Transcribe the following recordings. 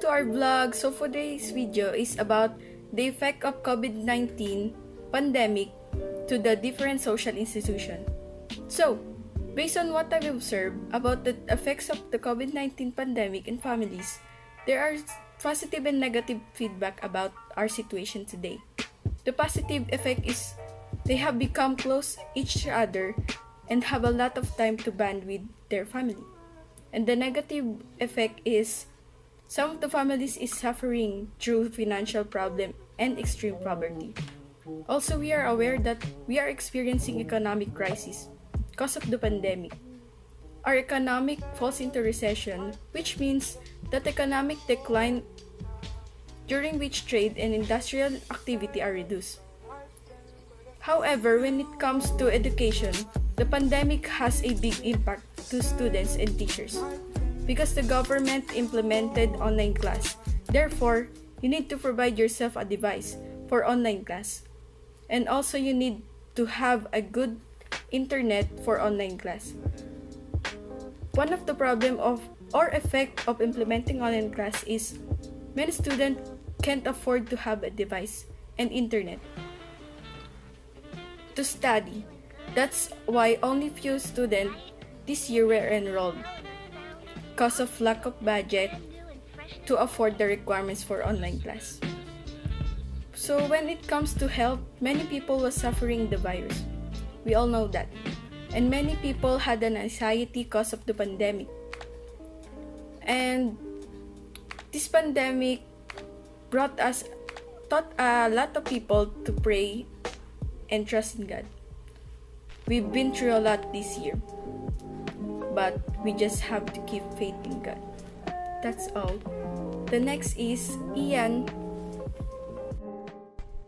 to our vlog. So for today's video is about the effect of COVID-19 pandemic to the different social institutions. So, based on what I've observed about the effects of the COVID-19 pandemic in families, there are positive and negative feedback about our situation today. The positive effect is they have become close each other and have a lot of time to bond with their family. And the negative effect is some of the families is suffering through financial problem and extreme poverty. Also, we are aware that we are experiencing economic crisis because of the pandemic. Our economic falls into recession, which means that economic decline during which trade and industrial activity are reduced. However, when it comes to education, the pandemic has a big impact to students and teachers because the government implemented online class. Therefore, you need to provide yourself a device for online class. And also you need to have a good internet for online class. One of the problem of or effect of implementing online class is many students can't afford to have a device and internet to study. That's why only few students this year were enrolled because of lack of budget to afford the requirements for online class. So when it comes to health, many people were suffering the virus. We all know that. And many people had an anxiety because of the pandemic. And this pandemic taught a lot of people to pray and trust in God. We've been through a lot this year, but we just have to keep faith in God. That's all. The next is Ian.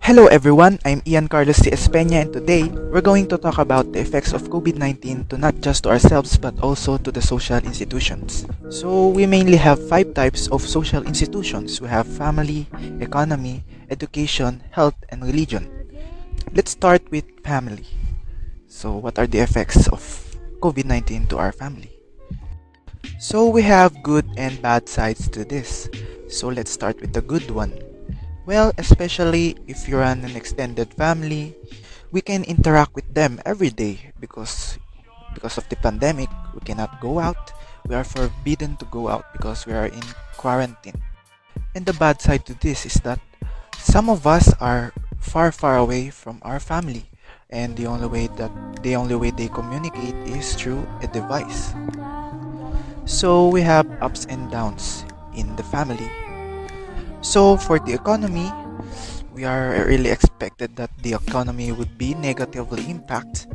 Hello everyone, I'm Ian Carlos C. Espeña, and today we're going to talk about the effects of COVID-19 to not just to ourselves but also to the social institutions. So we mainly have 5 types of social institutions. We have family, economy, education, health, and religion. Let's start with family. So what are the effects of COVID-19 to our family? So we have good and bad sides to this. So let's start with the good one. Well, especially if you're an extended family, we can interact with them every day because of the pandemic, we cannot go out. We are forbidden to go out because we are in quarantine. And the bad side to this is that some of us are far away from our family, and the only way they communicate is through a device. So we have ups and downs in the family. So for the economy, we are really expected that the economy would be negatively impacted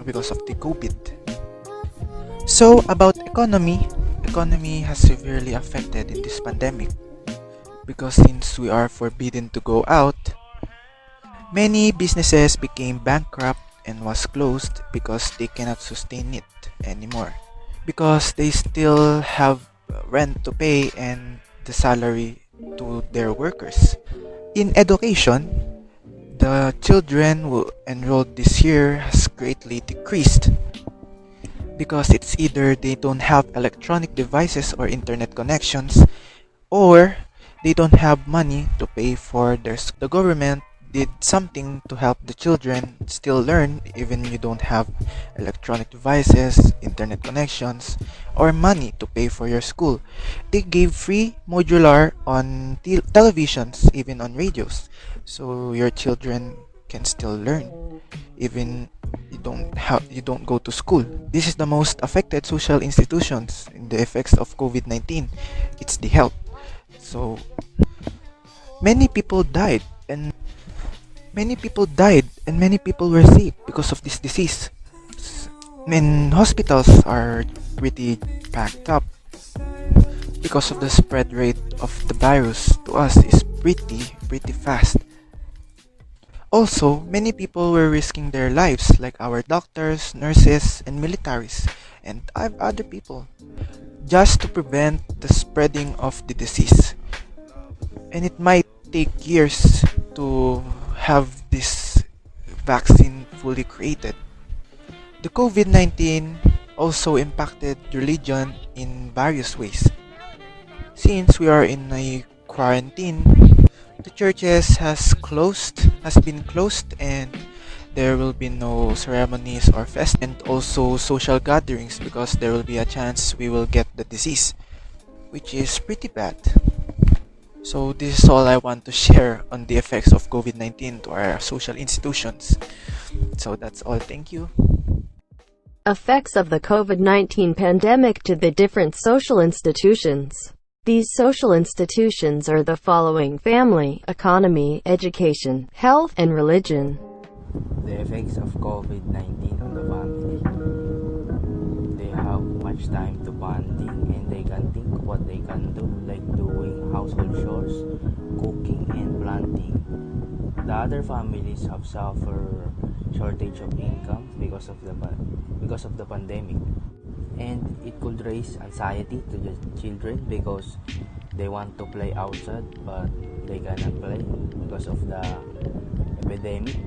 because of the COVID. So about economy has severely affected in this pandemic because since we are forbidden to go out, many businesses became bankrupt and was closed because they cannot sustain it anymore because they still have rent to pay and the salary to their workers. In education, the children who enrolled this year has greatly decreased because it's either they don't have electronic devices or internet connections, or they don't have money to pay for the government did something to help the children still learn even you don't have electronic devices, internet connections, or money to pay for your school. They gave free modular on televisions, even on radios, so your children can still learn even you don't go to school. This is the most affected social institutions in the effects of COVID-19. It's the health. So many people died and many people were sick because of this disease. And hospitals are pretty packed up because of the spread rate of the virus to us is pretty fast. Also, many people were risking their lives like our doctors, nurses, and militaries, and other people just to prevent the spreading of the disease. And it might take years to have this vaccine fully created. The COVID-19 also impacted religion in various ways. Since we are in a quarantine, the churches has been closed, and there will be no ceremonies or fest and also social gatherings because there will be a chance we will get the disease, which is pretty bad. So this is all I want to share on the effects of COVID-19 to our social institutions. So that's all. Thank you. Effects of the COVID-19 pandemic to the different social institutions. These social institutions are the following: family, economy, education, health, and religion. The effects of COVID-19 on the family. They have much time to bonding and they can think what they can do, like doing household chores, cooking, and planting. The other families have suffered shortage of income because of the pandemic, and it could raise anxiety to the children because they want to play outside but they cannot play because of the epidemic.